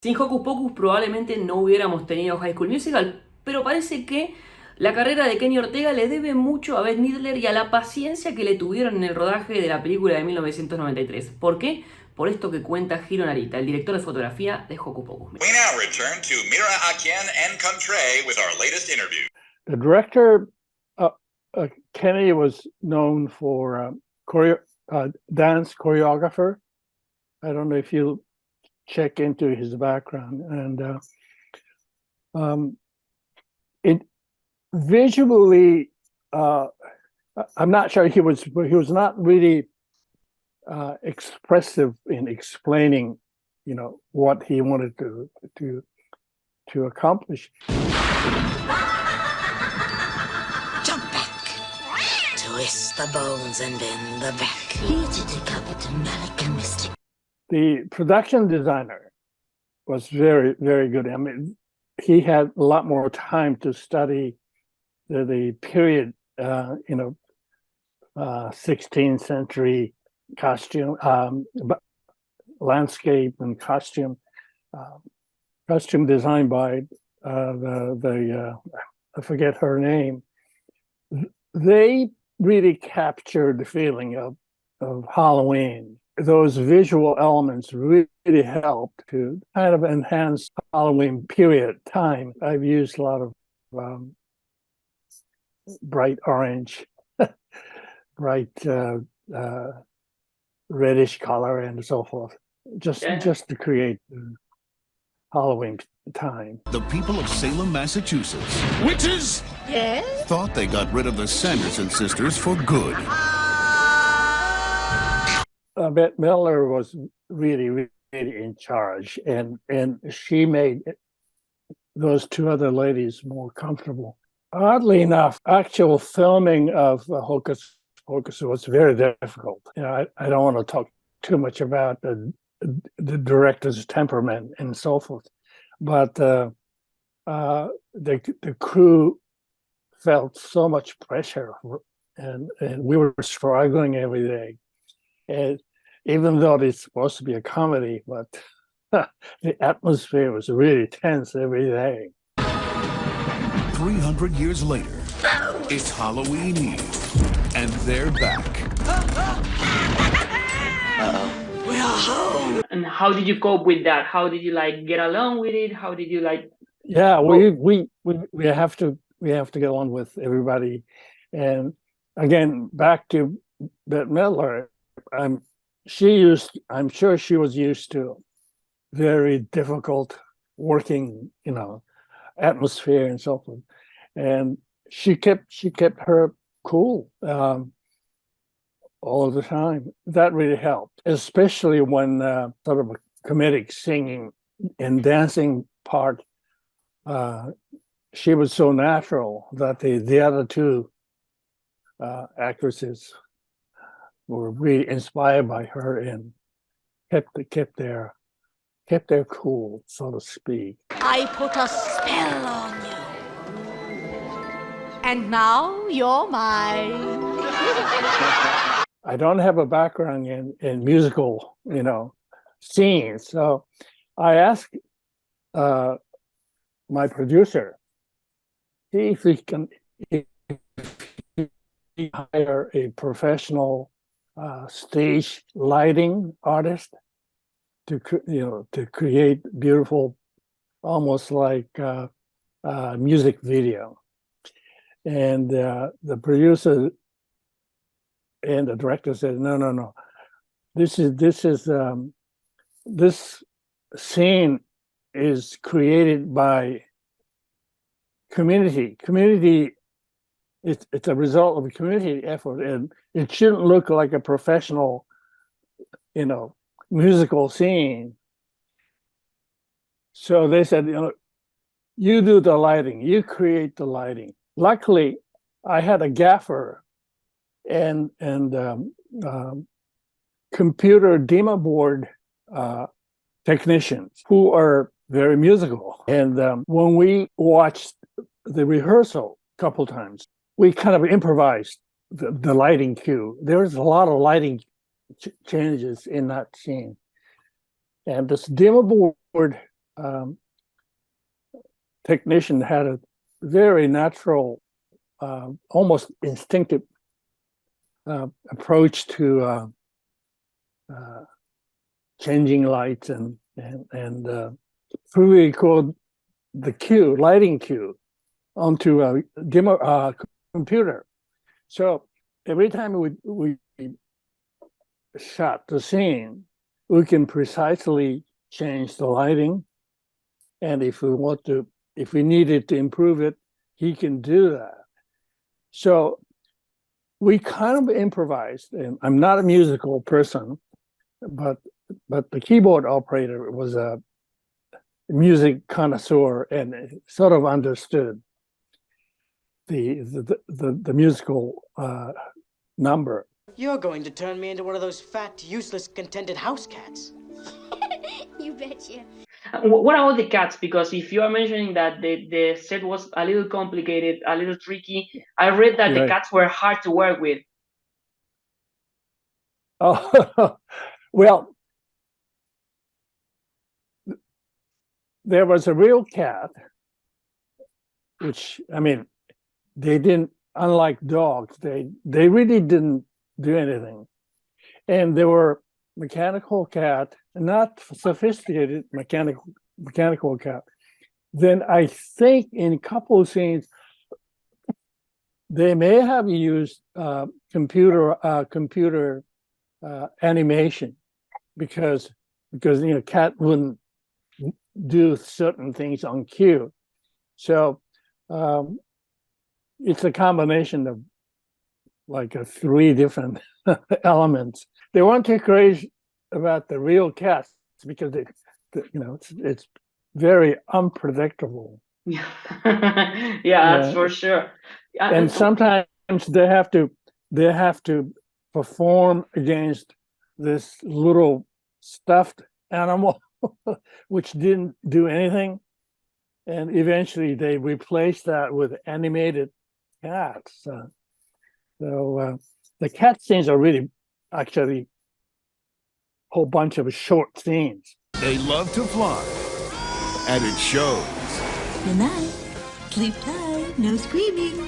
Sin Hocus Pocus probablemente no hubiéramos tenido High School Musical, pero parece que la carrera de Kenny Ortega le debe mucho a Bette Midler y a la paciencia que le tuvieron en el rodaje de la película de 1993. ¿Por qué? Por esto que cuenta Hiro Narita, el director de fotografía de Hocus Pocus. We now return to Mira Akien and Contre with our latest interview. The director, Kenny, was known for dance choreographer. I don't know if you check into his background, and it visually, I'm not sure he was not really expressive in explaining, what he wanted to accomplish. Jump back, twist the bones and bend the back. Here to decapit Malika Mystic. The production designer was very, very good. I mean, he had a lot more time to study the period, 16th century costume, landscape and costume designed by I forget her name. They really captured the feeling of Halloween. Those visual elements really helped to kind of enhance Halloween period time. I've used a lot of bright orange, bright reddish color and so forth, just to create Halloween time. The people of Salem, Massachusetts, Witches! Yes? thought they got rid of the Sanderson sisters for good. Bette Midler was really, really in charge, and she made those two other ladies more comfortable. Oddly enough, actual filming of Hocus Pocus was very difficult. I don't want to talk too much about the director's temperament and so forth, but the crew felt so much pressure, and we were struggling every day. And even though it's supposed to be a comedy, but the atmosphere was really tense every day. 300 years later, it's Halloween Eve, and they're back. We're home. And how did you cope with that? How did you get along with it? How did you Yeah, we have to get on with everybody. And again, back to Bette Midler, I'm sure she was used to very difficult working, atmosphere and so forth. And she kept her cool all of the time. That really helped, especially when sort of a comedic singing and dancing part. She was so natural that the other two actresses were really inspired by her and kept their cool, so to speak. I put a spell on you. And now you're mine. I don't have a background in musical, scenes, so I asked my producer, see if he can hire a professional stage lighting artist to create beautiful, almost like music video. And the producer and the director said, no. This scene is created by community. It's a result of a community effort, and it shouldn't look like a professional, musical scene. So they said, you do the lighting, you create the lighting. Luckily, I had a gaffer and computer demo board technicians who are very musical. And when we watched the rehearsal a couple times, we kind of improvised the lighting cue. There was a lot of lighting changes in that scene. And this demo board technician had a very natural, almost instinctive approach to changing lights and we record the cue, lighting cue, onto a dimmer computer. So every time we shot the scene, we can precisely change the lighting, and if we needed to improve it, he can do that. So we kind of improvised, and I'm not a musical person, but the keyboard operator was a music connoisseur and sort of understood the musical number. You're going to turn me into one of those fat, useless, contented house cats. You betcha. What about the cats? Because if you are mentioning that the set was a little complicated, a little tricky, I read that the cats were hard to work with. Oh, well, there was a real cat, which, I mean, they didn't, unlike dogs, they really didn't do anything. And there were mechanical cat, not sophisticated mechanical cat. Then I think in a couple of scenes, they may have used computer animation because cat wouldn't do certain things on cue. So it's a combination of like three different elements. They weren't too crazy about the real cats because it's very unpredictable. Yeah, that's for sure. And sometimes they have to perform against this little stuffed animal which didn't do anything, and eventually they replaced that with animated cats. So the cat scenes are really actually a whole bunch of short scenes. They love to fly, and it shows. Good night. Sleep tight. No screaming.